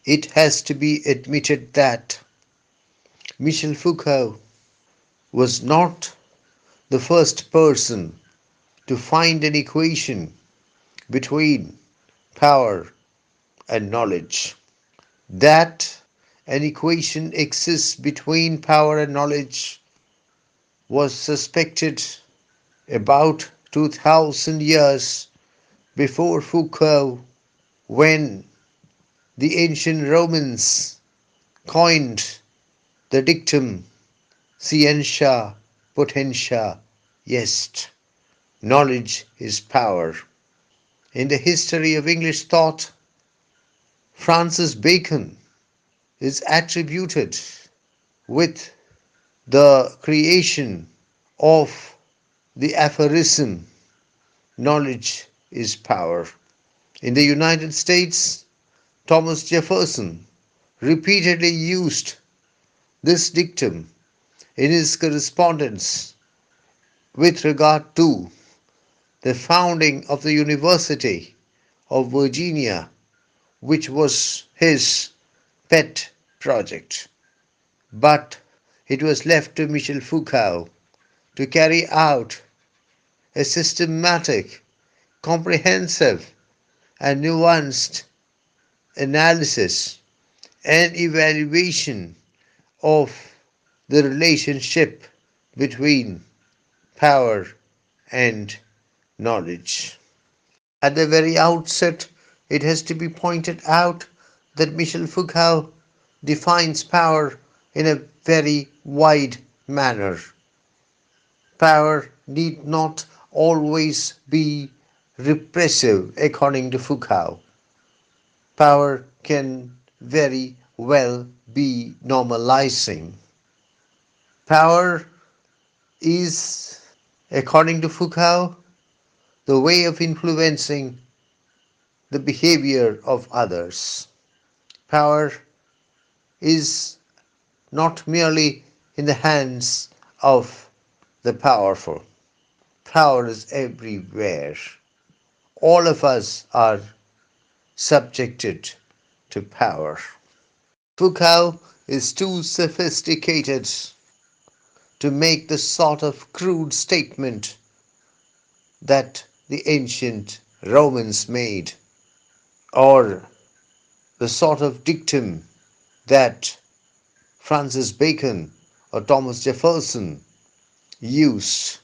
It has to be admitted that Michel Foucault was not the first person to find an equation between power and knowledge. That an equation exists between power and knowledge was suspected about 2000 years before Foucault, when the ancient Romans coined the dictum scientia potentia est. Knowledge is power. In the history of English thought, Francis Bacon is attributed with the creation of the aphorism, knowledge is power. In the United States, Thomas Jefferson repeatedly used this dictum in his correspondence with regard to the founding of the University of Virginia, which was his pet project. But it was left to Michel Foucault to carry out a systematic, comprehensive, and nuanced analysis and evaluation of the relationship between power and knowledge. At the very outset, it has to be pointed out that Michel Foucault defines power in a very wide manner. Power need not always be repressive, according to Foucault. Power can very well be normalizing. Power is, according to Foucault, the way of influencing the behavior of others. Power is not merely in the hands of the powerful. Power is everywhere. All of us are subjected to power. Foucault is too sophisticated to make the sort of crude statement that the ancient Romans made, or the sort of dictum that Francis Bacon or Thomas Jefferson used.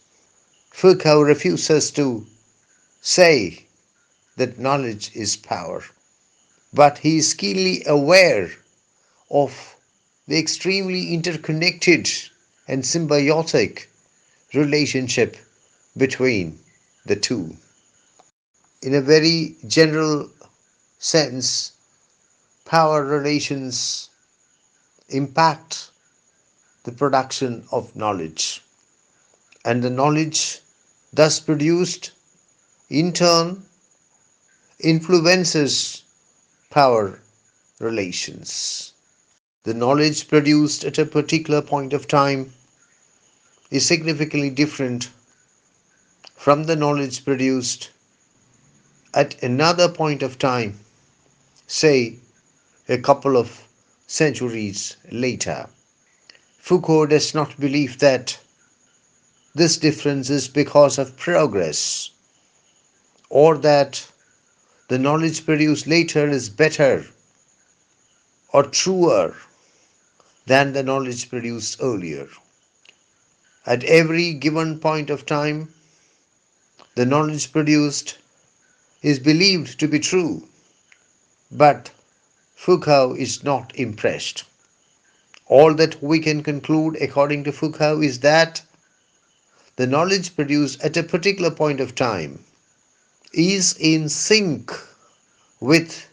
Foucault refuses to say that knowledge is power, but he is keenly aware of the extremely interconnected and symbiotic relationship between the two. In a very general sense, power relations impact the production of knowledge, and the knowledge thus produced in turn influences power relations. The knowledge produced at a particular point of time is significantly different from the knowledge produced at another point of time, say a couple of centuries later. Foucault does not believe that this difference is because of progress, or that the knowledge produced later is better or truer than the knowledge produced earlier. At every given point of time, the knowledge produced is believed to be true, but Foucault is not impressed. All that we can conclude, according to Foucault, is that the knowledge produced at a particular point of time is in sync with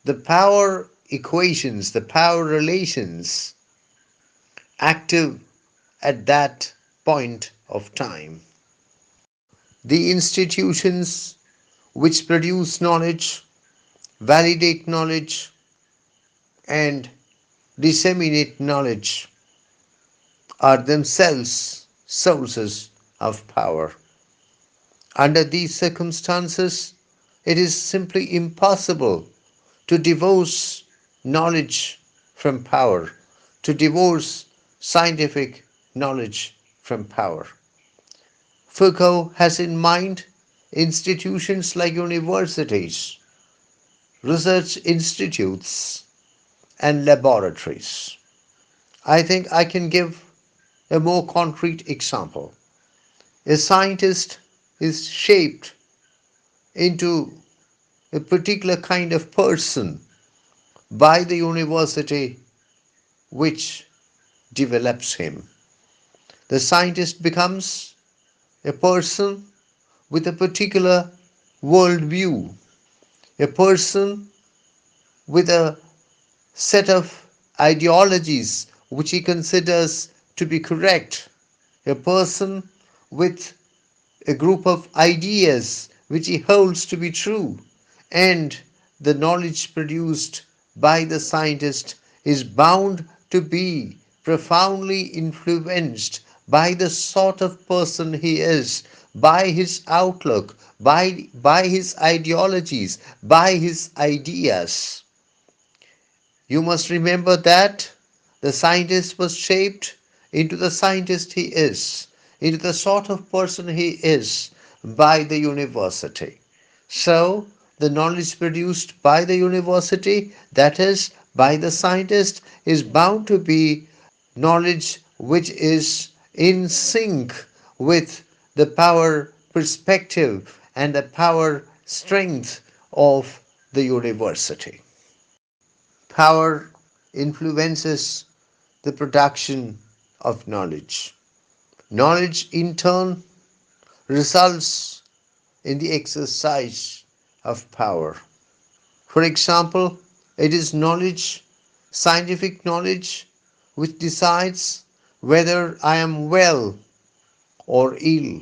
the power equations, the power relations active at that point of time. The institutions which produce knowledge, validate knowledge, and disseminate knowledge are themselves sources of power. Under these circumstances, it is simply impossible to divorce knowledge from power, to divorce scientific knowledge from power. Foucault has in mind institutions like universities, research institutes, and laboratories. I think I can give a more concrete example. A scientist is shaped into a particular kind of person by the university which develops him. The scientist becomes a person with a particular worldview, a person with a set of ideologies which he considers to be correct, a person with a group of ideas which he holds to be true, and the knowledge produced by the scientist is bound to be profoundly influenced by the sort of person he is, by his outlook, by his ideologies, by his ideas. You must remember that the scientist was shaped into the scientist he is, into the sort of person he is by the university. So, the knowledge produced by the university, that is, by the scientist, is bound to be knowledge which is in sync with the power perspective and the power strength of the university. Power influences the production of knowledge. Knowledge, in turn, results in the exercise of power. For example, it is knowledge, scientific knowledge, which decides whether I am well or ill.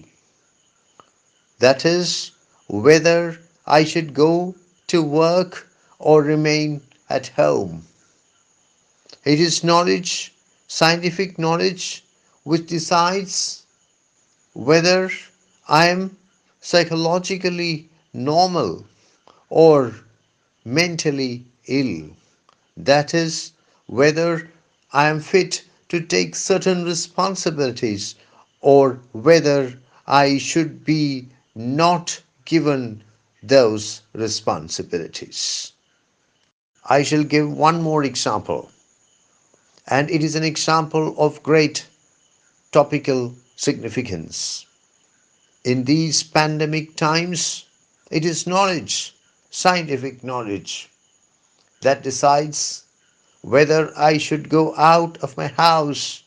That is, whether I should go to work or remain at home. It is knowledge, scientific knowledge, which decides whether I am psychologically normal or mentally ill. That is, whether I am fit to take certain responsibilities or whether I should be not given those responsibilities. I shall give one more example, and it is an example of great topical significance. In these pandemic times, it is knowledge, scientific knowledge, that decides whether I should go out of my house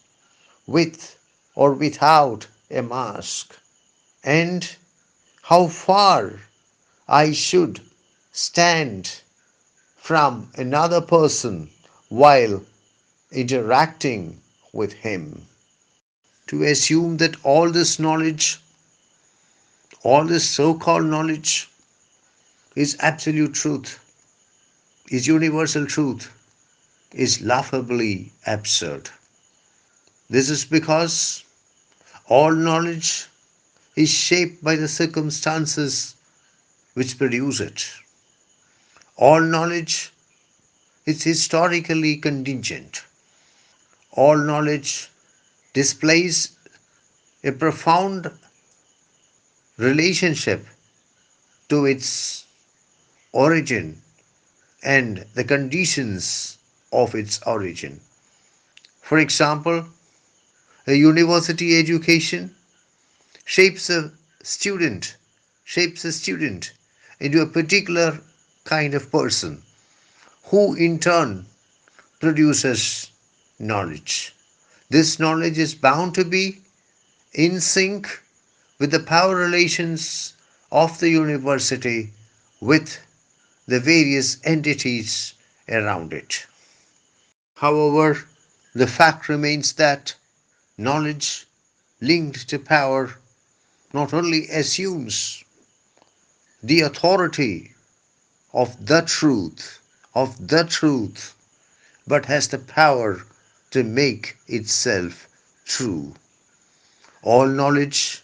with or without a mask, and how far I should stand from another person while interacting with him. To assume that all this knowledge, all this so called knowledge, is absolute truth, is universal truth, is laughably absurd. This is because all knowledge is shaped by the circumstances which produce it. All knowledge is historically contingent. All knowledge displays a profound relationship to its origin and the conditions of its origin. For example, a university education shapes a student, shapes a student into a particular kind of person who in turn produces knowledge. This knowledge is bound to be in sync with the power relations of the university with the various entities around it. However, the fact remains that knowledge linked to power not only assumes the authority of the truth, but has the power to make itself true. All knowledge,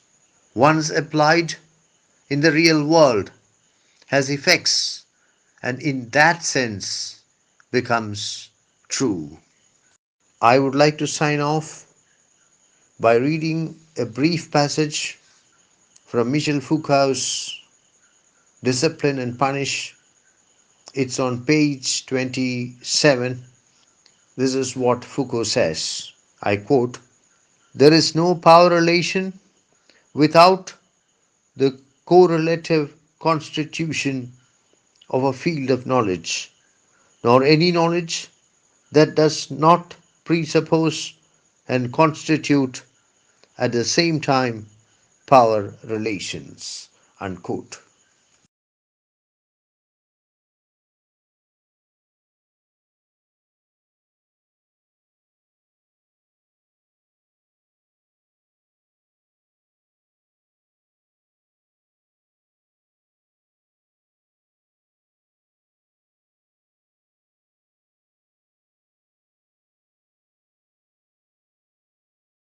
once applied in the real world, has effects, and in that sense, becomes true. I would like to sign off by reading a brief passage from Michel Foucault's Discipline and Punish. It's on page 27. This is what Foucault says. I quote: there is no power relation without the correlative constitution of a field of knowledge, nor any knowledge that does not presuppose and constitute at the same time power relations. Unquote.